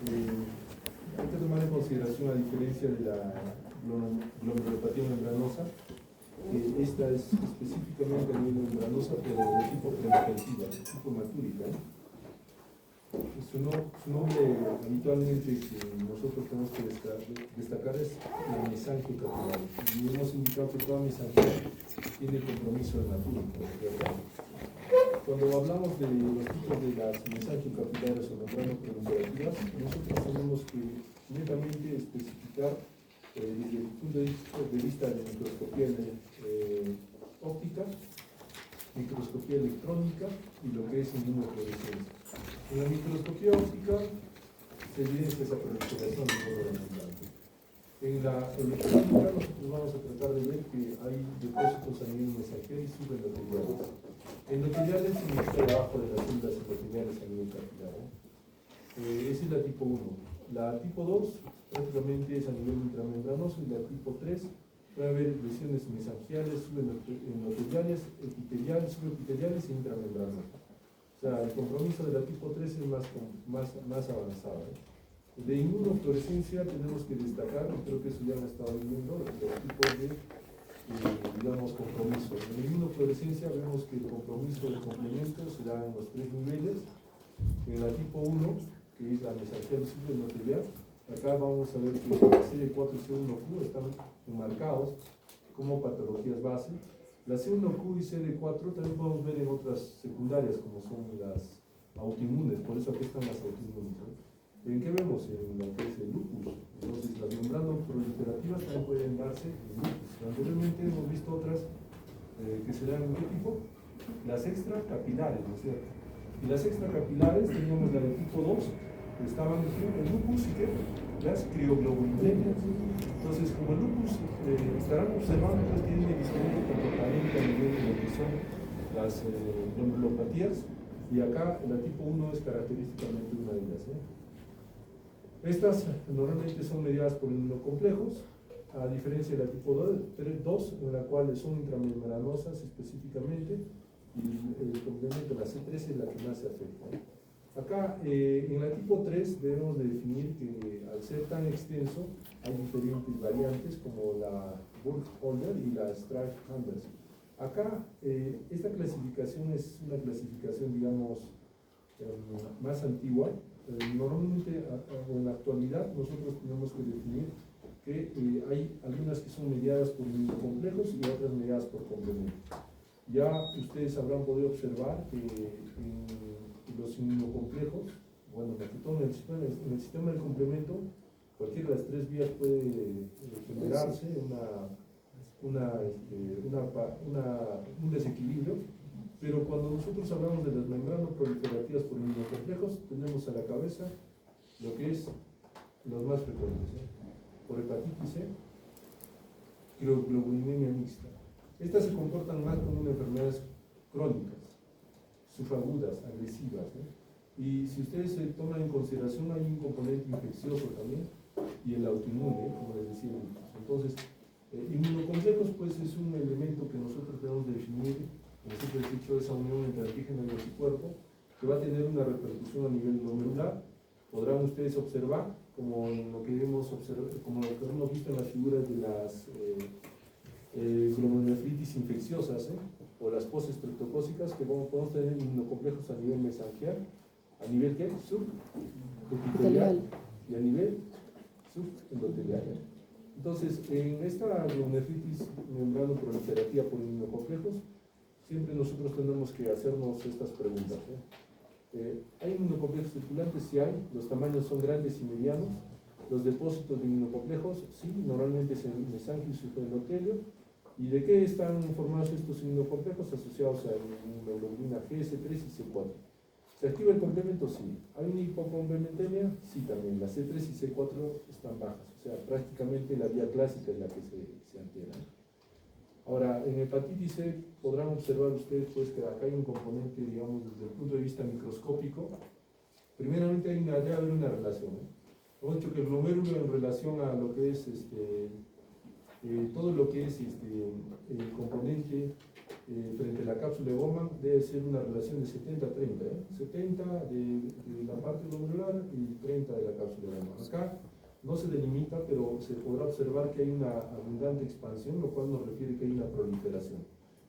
Hay que tomar en consideración, a diferencia de la glomurulopatía membranosa, esta es específicamente a nivel membranosa, pero de tipo preventiva, de tipo matúrica. Su nombre habitualmente que nosotros tenemos que destacar es la mesangia capilar. Y hemos indicado que toda mesangia tiene compromiso de matúrica. Cuando hablamos de los tipos de las mesangias capilares o membranas proliferativas, nosotros tenemos que netamente especificar desde el punto de vista de microscopía óptica, microscopía electrónica y lo que es inmunofluorescencia. En la microscopía óptica se evidencia esa proliferación de todo el membrana. En la electrónica nosotros vamos a tratar de ver que hay depósitos a nivel mesangial y subendotheliales. Endoteliales significa debajo de las células endoteliales a nivel capilar. Esa es la tipo 1. La tipo 2 prácticamente es a nivel intramembranoso y la tipo 3 puede haber lesiones mesangiales, subendoteliales, epiteliales, subepiteliales e intramembranosas. O sea, el compromiso de la tipo 3 es más avanzado. De inmunofluorescencia tenemos que destacar, y creo que eso ya lo han estado viendo, los tipos de digamos, compromiso. En la inmunofluorescencia vemos que el compromiso de complemento se da en los 3 niveles. En la tipo 1, que es la mesangial subendotelial, acá vamos a ver que la CD4 y C1Q están enmarcados como patologías base. La C1Q y CD4 también podemos ver en otras secundarias, como son las autoinmunes, por eso aquí están las autoinmunes. ¿En qué vemos? En lo que es el lupus. Entonces, las membranas proliferativas también pueden darse en lupus. Anteriormente hemos visto otras que se dan en qué tipo? Las extracapilares, ¿no es cierto? Y las extracapilares teníamos la de tipo 2, que estaban en lupus y que las crioglobulemias. Entonces, como el lupus estarán observando que tiene diferente comportamiento a nivel de lo que son las glomerulopatías, y acá la tipo 1 es característicamente una de ellas. Estas normalmente son mediadas por inmunocomplejos, a diferencia de la tipo 2, en la cual son intramembranosas específicamente, y el complemento, la C3, es la que más se afecta. Acá, en la tipo 3, debemos de definir que al ser tan extenso, hay diferentes variantes como la Burkholder y la Strike-Anders. Acá, esta clasificación es una clasificación, digamos, más antigua. Normalmente, o en la actualidad, nosotros tenemos que definir que hay algunas que son mediadas por inmunocomplejos y otras mediadas por complementos. Ya ustedes habrán podido observar que en los inmunocomplejos, bueno, en el sistema del complemento, cualquiera de las 3 vías puede generarse un desequilibrio, pero cuando nosotros hablamos de las membranas proliferativas por inmunocomplejos, tenemos a la cabeza lo que es los más frecuentes, por hepatitis C, crioglobulinemia mixta. Estas se comportan más como enfermedades crónicas, subagudas, agresivas, y si ustedes se toman en consideración, hay un componente infeccioso también, y el autoinmune, como les decía. Entonces, inmunocomplejos pues es un elemento que nosotros debemos definir, como siempre he dicho, esa unión entre antígeno y anticuerpo, que va a tener una repercusión a nivel glomerular. Podrán ustedes observar, como lo que hemos visto en las figuras de las glomerulonefritis infecciosas, o las postestreptocócicas, que podemos tener inmunocomplejos a nivel mesangial, a nivel ¿qué? Subepitelial y a nivel subendotelial. Entonces, en esta glomerulonefritis membrana proliferativa por inmunocomplejos, siempre nosotros tenemos que hacernos estas preguntas. ¿Hay inmunocomplejos circulantes? Sí hay. Los tamaños son grandes y medianos. Los depósitos de inmunocomplejos, sí, normalmente es en mesangia y subendotelio. ¿Y de qué están formados estos inmunocomplejos? Asociados a la inmunoglobulina G, C3 y C4. ¿Se activa el complemento? Sí. ¿Hay una hipocomplementemia? Sí, también. Las C3 y C4 están bajas. O sea, prácticamente la vía clásica es la que se altera. Ahora, en hepatitis C podrán observar ustedes pues, que acá hay un componente, digamos, desde el punto de vista microscópico. Primeramente debe haber una relación. Hemos dicho que el glomérulo en relación a lo que es todo lo que es el componente frente a la cápsula de Bowman debe ser una relación de 70-30, 70 de la parte glomerular y 30 de la cápsula de Bowman. Acá no se delimita, pero se podrá observar que hay una abundante expansión, lo cual nos refiere que hay una proliferación.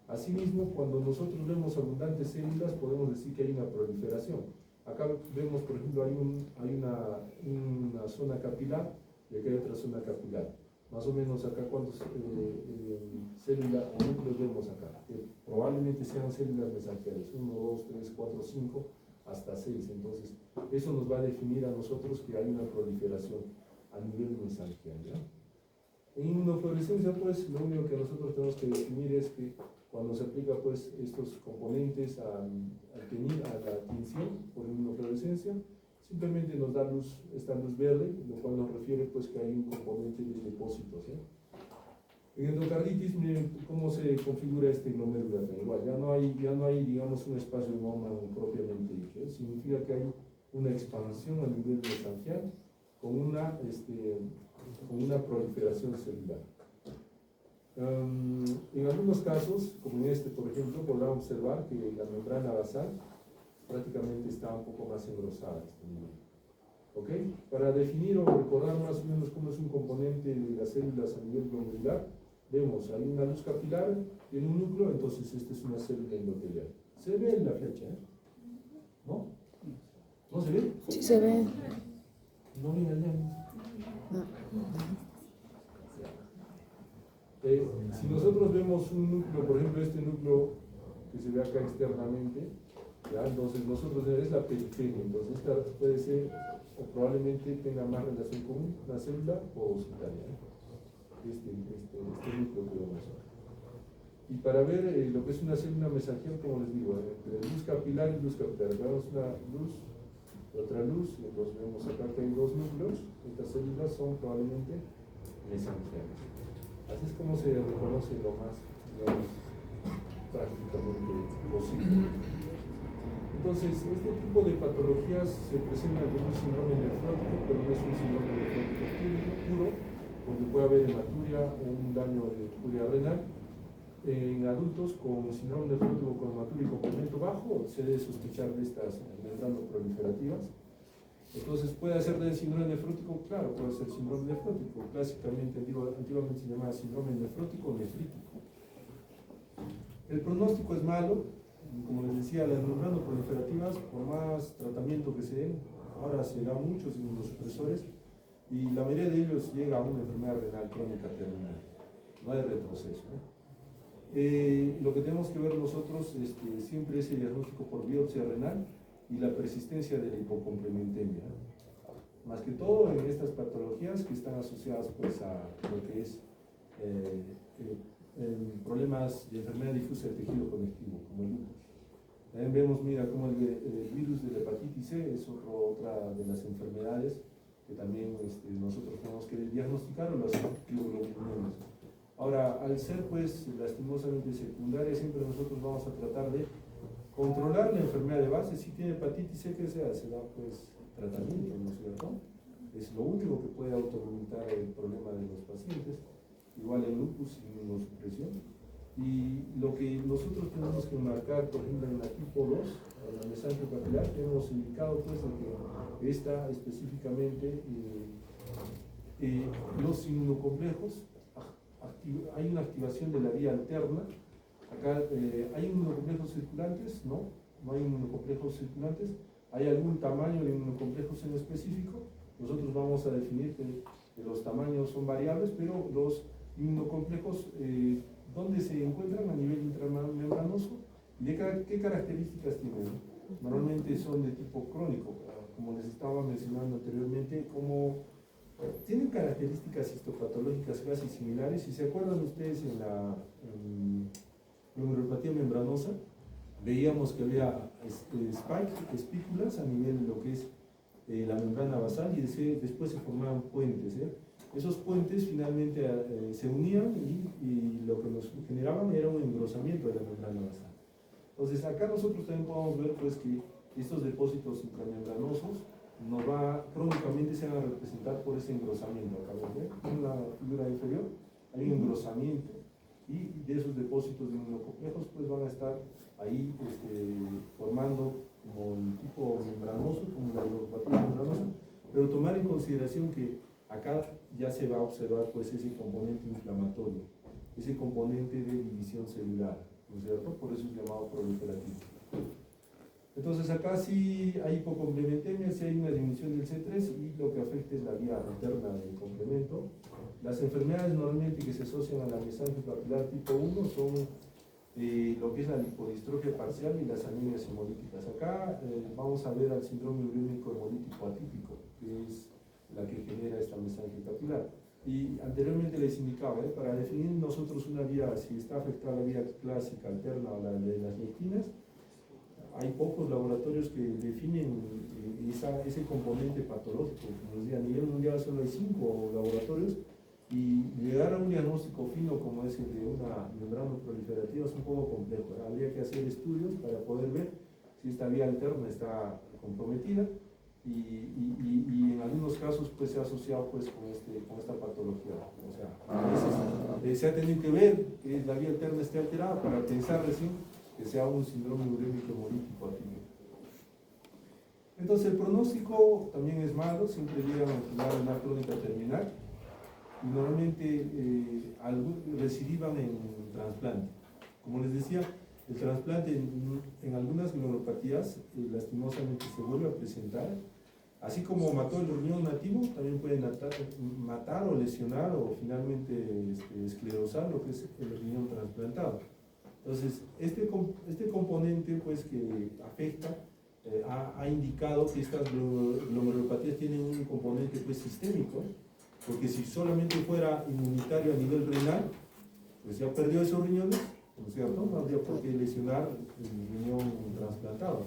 Asimismo, cuando nosotros vemos abundantes células, podemos decir que hay una proliferación. Acá vemos, por ejemplo, hay una zona capilar y acá hay otra zona capilar. Más o menos acá cuántas células o núcleos vemos acá, que probablemente sean células mesangiales, 1, 2, 3, 4, 5, hasta 6. Entonces, eso nos va a definir a nosotros que hay una proliferación a nivel mesangial, ¿ya? En inmunofluorescencia, pues, lo único que nosotros tenemos que definir es que cuando se aplica, pues, estos componentes a la tinción por inmunofluorescencia, simplemente nos da luz, esta luz verde, lo cual nos refiere, pues, que hay un componente de depósitos, ¿eh? En endocarditis, miren cómo se configura este glomérulo. Igual, ya no hay, digamos, un espacio de Bowman propiamente dicho, ¿eh? Significa que hay una expansión a nivel mesangial con una proliferación celular. En algunos casos, como en este, por ejemplo, podrán observar que la membrana basal prácticamente está un poco más engrosada. ¿Ok? Para definir o recordar más o menos cómo es un componente de las células a nivel glomerular, vemos, hay una luz capilar, tiene un núcleo, entonces esta es una célula endotelial. ¿Se ve en la flecha? ¿No? ¿No se ve? Sí se ve. No ven allá. Si nosotros vemos un núcleo, por ejemplo este núcleo que se ve acá externamente, ¿ya? Entonces nosotros es la periferia, entonces esta puede ser o probablemente tenga más relación con una célula ovocitaria, este núcleo que vemos acá. Y para ver lo que es una célula mesangial, como les digo, entre luz capilar y luz capilar, vemos una luz, otra luz, y entonces vemos acá que hay dos núcleos, estas células son probablemente mesangiales. Así es como se reconoce lo más, digamos, prácticamente posible. Entonces, este tipo de patologías se presentan como un síndrome nefrótico, pero no es un síndrome nefrótico puro, porque puede haber hematuria o un daño de turia renal. En adultos con síndrome nefrótico con hematuria y complemento bajo, se debe sospechar de estas membranas proliferativas. Entonces, ¿puede ser del síndrome nefrótico? Claro, puede ser síndrome nefrótico. Clásicamente, antiguamente se llamaba síndrome nefrótico nefrítico. El pronóstico es malo. Como les decía, las membranas proliferativas, por más tratamiento que se den, ahora se dan muchos inmunosupresores y la mayoría de ellos llega a una enfermedad renal crónica terminal. No hay retroceso, ¿eh? Lo que tenemos que ver nosotros siempre es el diagnóstico por biopsia renal y la persistencia de la hipocomplementemia, más que todo en estas patologías que están asociadas, pues, a lo que es problemas de enfermedad difusa del tejido conectivo, como el lupus. También vemos, mira, como el virus de la hepatitis C es otra de las enfermedades que también nosotros tenemos que diagnosticar o las globulinomas. Ahora, al ser, pues, lastimosamente secundaria, siempre nosotros vamos a tratar de controlar la enfermedad de base. Si tiene hepatitis C, ¿qué se hace? Se da, pues, tratamiento, ¿no es cierto? Es lo último que puede autolimitar el problema de los pacientes. Igual el lupus, inmunosupresión. Y lo que nosotros tenemos que marcar, por ejemplo, en la tipo 2, la mesangia capilar, hemos indicado, pues, que esta específicamente, los inmunocomplejos, hay una activación de la vía alterna. Acá hay inmunocomplejos circulantes, no hay inmunocomplejos circulantes. Hay algún tamaño de inmunocomplejos en específico. Nosotros vamos a definir que los tamaños son variables, pero los inmunocomplejos, ¿dónde se encuentran? A nivel intramembranoso. ¿Y de qué características tienen? Normalmente son de tipo crónico, como les estaba mencionando anteriormente, como tienen características histopatológicas casi similares. Si se acuerdan ustedes en la glomerulopatía membranosa, veíamos que había espículas a nivel de lo que es la membrana basal y después se formaban puentes, Esos puentes finalmente se unían y lo que nos generaban era un engrosamiento de la membrana basal. Entonces acá nosotros también podemos ver, pues, que estos depósitos intramembranosos crónicamente se van a representar por ese engrosamiento. Acá, ¿ven? En la figura inferior hay un engrosamiento y de esos depósitos de inmunocomplejos pues van a estar ahí formando como el tipo membranoso, como la neuropatía membranosa, pero tomar en consideración que acá ya se va a observar pues ese componente inflamatorio, ese componente de división celular, ¿no es cierto? Por eso es llamado proliferativo. Entonces acá sí hay hipocomplementemia, sí hay una disminución del C3 y lo que afecta es la vía alterna del complemento. Las enfermedades normalmente que se asocian a la mesangia capilar tipo 1 son lo que es la lipodistrofia parcial y las anemias hemolíticas. Acá vamos a ver al síndrome urémico hemolítico atípico, que es la que genera esta mesangia capilar. Y anteriormente les indicaba, para definir nosotros una vía, si está afectada la vía clásica, alterna o la de las lectinas, hay pocos laboratorios que definen ese componente patológico. Como decía, a nivel mundial solo hay 5 laboratorios y llegar a un diagnóstico fino como es el de una membrana proliferativa es un poco complejo. Habría que hacer estudios para poder ver si esta vía alterna está comprometida y en algunos casos pues se ha asociado pues con esta patología. O sea, a veces se ha tenido que ver que la vía alterna esté alterada para pensar recién que sea un síndrome urémico hemolítico atípico. Entonces el pronóstico también es malo, siempre llegan a una crónica terminal y normalmente recidivan en trasplante. Como les decía, el trasplante en algunas neuropatías lastimosamente se vuelve a presentar, así como mató el riñón nativo, también puede matar o lesionar o finalmente esclerosar lo que es el riñón trasplantado. Entonces, este componente pues, que afecta ha indicado que estas glomerulopatías tienen un componente pues, sistémico, porque si solamente fuera inmunitario a nivel renal, pues ya perdió esos riñones, ¿no es cierto? No habría por qué lesionar el riñón trasplantado.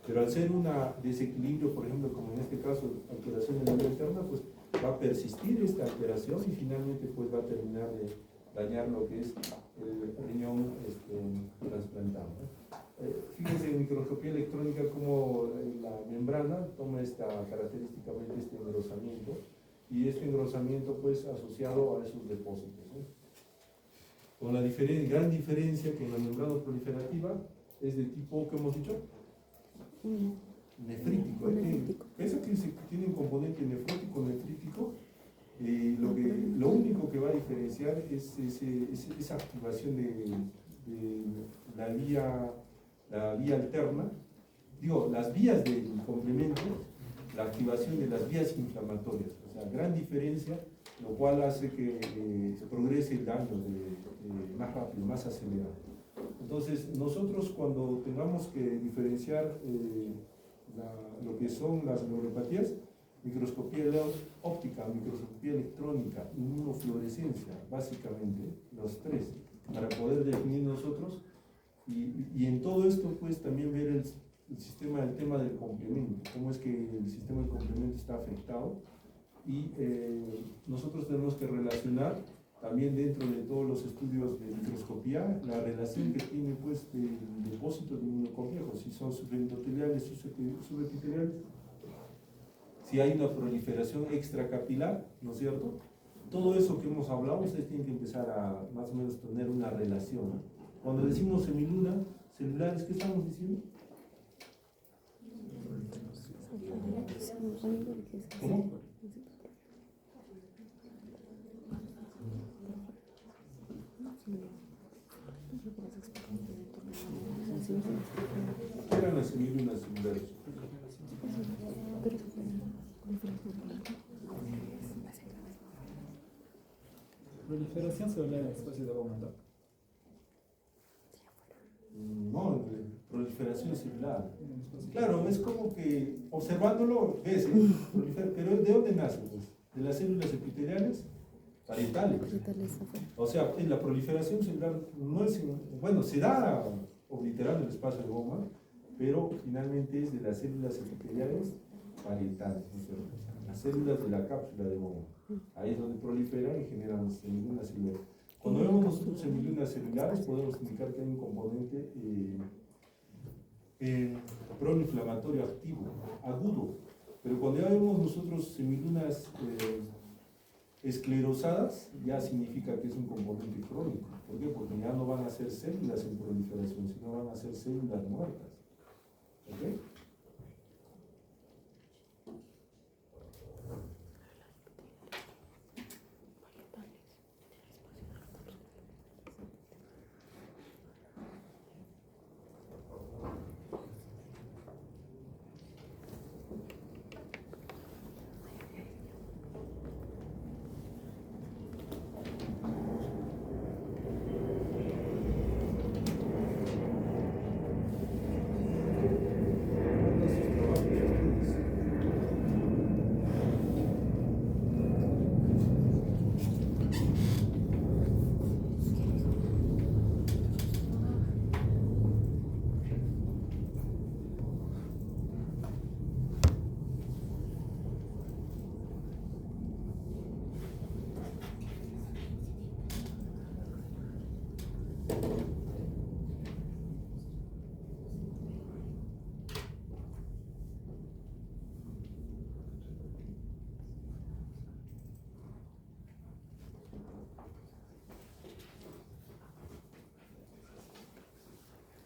Pero al ser un desequilibrio, por ejemplo, como en este caso, alteración de la vía interna, pues va a persistir esta alteración y finalmente pues va a terminar de dañar lo que es el riñón trasplantado. Fíjense en microscopía electrónica cómo la membrana toma característicamente este engrosamiento y este engrosamiento pues asociado a esos depósitos. Con la gran diferencia que en la membrana proliferativa es de tipo, ¿qué hemos dicho? Nefrítico. Eso que tiene un componente nefrítico. Lo único que va a diferenciar es esa activación de la vía alterna, las vías del complemento, la activación de las vías inflamatorias, o sea, gran diferencia, lo cual hace que se progrese el daño más rápido, más acelerado. Entonces, nosotros cuando tengamos que diferenciar lo que son las neuropatías, microscopía óptica, microscopía electrónica, inmunofluorescencia, básicamente, los tres, para poder definir nosotros, y en todo esto pues también ver el tema del complemento, cómo es que el sistema del complemento está afectado, y nosotros tenemos que relacionar también dentro de todos los estudios de microscopía la relación que tiene pues el depósito de inmunocomplejos, si son supraendoteliales o subepiteliales, si hay una proliferación extracapilar, ¿no es cierto? Todo eso que hemos hablado, ustedes tienen que empezar a más o menos tener una relación, ¿no? Cuando decimos semiluna, celulares, ¿qué estamos diciendo? ¿Cómo? ¿Qué eran las semilunas celulares? Proliferación celular en espacio de Bowman. No, proliferación celular. Claro, es como que observándolo ves, pero ¿de dónde nace? Pues? De las células epiteliales parietales. O sea, la proliferación celular no es, bueno, se da obliteral en el espacio de Bowman, pero finalmente es de las células epiteliales parietales, ¿no es cierto? Las células de la cápsula de Bowman. Ahí es donde proliferan y generan semilunas celulares. Cuando vemos nosotros semilunas celulares, podemos indicar que hay un componente proinflamatorio activo, agudo. Pero cuando ya vemos nosotros semilunas Esclerosadas ya significa que es un componente crónico. ¿Por qué? Porque ya no van a ser células en proliferación, sino van a ser células muertas. ¿Ok?